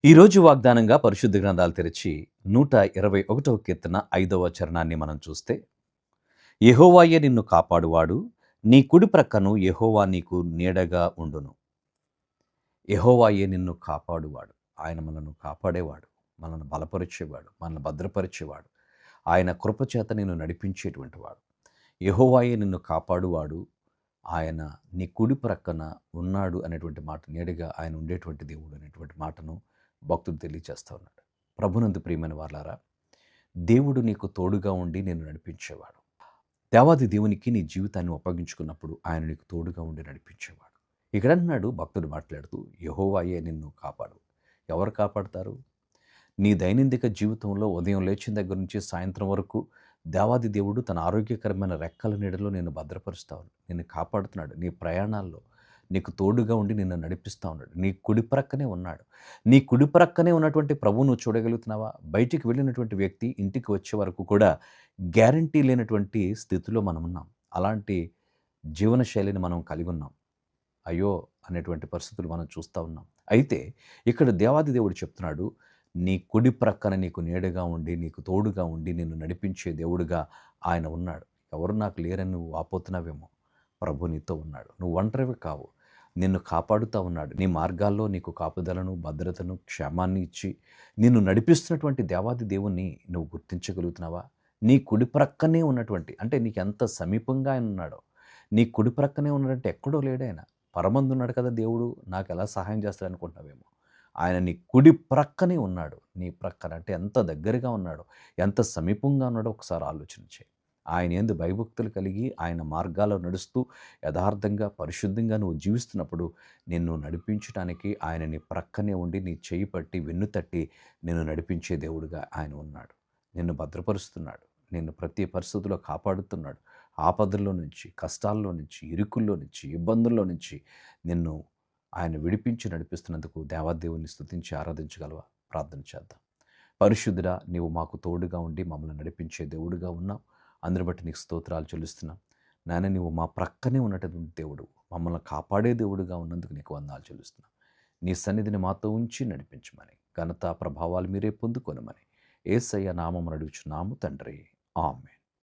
ఈరోజు వాగ్దానంగా పరిశుద్ధ గ్రంథాలు తెరిచి 121వ కీర్తన 5వ చరణాన్ని మనం చూస్తే, యెహోవాయే నిన్ను కాపాడువాడు, నీ కుడి ప్రక్కను యెహోవా నీకు నీడగా ఉండును. యెహోవాయే నిన్ను కాపాడువాడు. ఆయన మనల్ని కాపాడేవాడు, మనల్ని బలపరిచేవాడు, మనల్ని భద్రపరిచేవాడు. ఆయన కృపచేత నిన్ను నడిపించేటువంటి వాడు. యెహోవాయే నిన్ను కాపాడువాడు, ఆయన నీ కుడి ప్రక్కన ఉన్నాడు అనేటువంటి మాట, నీడగా ఆయన ఉండేటువంటి దేవుడు అనేటువంటి మాటను భక్తుడు తెలియచేస్తా ఉన్నాడు. ప్రభునందు ప్రియమైన వారలారా, దేవుడు నీకు తోడుగా ఉండి నిన్ను నడిపించేవాడు. దేవాది దేవునికి నీ జీవితాన్ని అప్పగించుకున్నప్పుడు ఆయన నీకు తోడుగా ఉండి నడిపించేవాడు. ఇక్కడ అంటున్నాడు భక్తుడు మాట్లాడుతూ, యెహోవాయే నిన్ను కాపాడు. ఎవరు కాపాడతారు? నీ దైనందిక జీవితంలో ఉదయం లేచిన దగ్గర నుంచి సాయంత్రం వరకు దేవాది దేవుడు తన ఆరోగ్యకరమైన రెక్కల నీడలో నిన్ను భద్రపరుస్తాడు, నిన్ను కాపాడుతున్నాడు. నీ ప్రయాణాల్లో నీకు తోడుగా ఉండి నిన్ను నడిపిస్తూ ఉన్నాడు. నీ కుడి ప్రక్కనే ఉన్నాడు. నీ కుడి ప్రక్కనే ఉన్నటువంటి ప్రభువు నువ్వు చూడగలుగుతున్నావా? బయటికి వెళ్ళినటువంటి వ్యక్తి ఇంటికి వచ్చే వరకు కూడా గ్యారంటీ లేనటువంటి స్థితిలో మనం ఉన్నాం. అలాంటి జీవన శైలిని మనం కలిగి ఉన్నాం. అయ్యో అనేటువంటి పరిస్థితులు మనం చూస్తూ ఉన్నాం. అయితే ఇక్కడ దేవాది దేవుడు చెప్తున్నాడు, నీ కుడి ప్రక్కన నీకు నీడగా ఉండి, నీకు తోడుగా ఉండి, నిన్ను నడిపించే దేవుడుగా ఆయన ఉన్నాడు. ఎవరు నాకు లేరని నువ్వు వాపోతున్నావేమో, ప్రభు నీతో ఉన్నాడు. నువ్వు ఒంటరివి కావు. నిన్ను కాపాడుతూ ఉన్నాడు. నీ మార్గాల్లో నీకు కాపుదలను, భద్రతను, క్షేమాన్ని ఇచ్చి నిన్ను నడిపిస్తున్నటువంటి దేవాది దేవుణ్ణి నువ్వు గుర్తించగలుగుతున్నావా? నీ కుడి ప్రక్కనే ఉన్నటువంటి, అంటే నీకు ఎంత సమీపంగా ఆయన ఉన్నాడో, నీ కుడి ప్రక్కనే ఉన్నాడంటే ఎక్కడో లేడాయన, పరమందున్నాడు కదా దేవుడు, నాకు ఎలా సహాయం చేస్తాడు అనుకుంటున్నావేమో. ఆయన నీ కుడి ప్రక్కనే ఉన్నాడు. నీ ప్రక్కన అంటే ఎంత దగ్గరగా ఉన్నాడో, ఎంత సమీపంగా ఉన్నాడో ఒకసారి ఆలోచన చేయి. ఆయన యందు భయభక్తులు కలిగి ఆయన మార్గాల్లో నడుస్తూ యథార్థంగా, పరిశుద్ధంగా నువ్వు జీవిస్తున్నప్పుడు నిన్ను నడిపించడానికి ఆయన నీ ప్రక్కనే ఉండి నీ చేయి పట్టి, వెన్ను తట్టి నిన్ను నడిపించే దేవుడుగా ఆయన ఉన్నాడు. నిన్ను భద్రపరుస్తున్నాడు. నిన్ను ప్రతి పరిస్థితిలో కాపాడుతున్నాడు. ఆపదల్లో నుంచి, కష్టాల్లో నుంచి, ఇరుకుల్లో నుంచి, ఇబ్బందుల్లో నుంచి నిన్ను ఆయన విడిపించి నడిపిస్తున్నందుకు దేవాదేవుని స్తుతించి ఆరాధించగలవా? ప్రార్థన చేద్దాం. పరిశుద్ధుడా, నీవు మాకు తోడుగా ఉండి మమ్మల్ని నడిపించే దేవుడుగా ఉన్నావు. అందరి బట్టి నీకు స్తోత్రాలు చెల్లిస్తున్నాం. నాయన, నీవు మా ప్రక్కనే ఉన్నటువంటి దేవుడు, మమ్మల్ని కాపాడే దేవుడుగా ఉన్నందుకు నీకు వందనాలు చెల్లిస్తున్నాం. నీ సన్నిధిని మాతో ఉంచి నడిపించమని, ఘనత ప్రభావాలు మీరే పొందుకొనమని యేసయ్య నామమున అడుగుచున్నాము తండ్రి. ఆమేన్.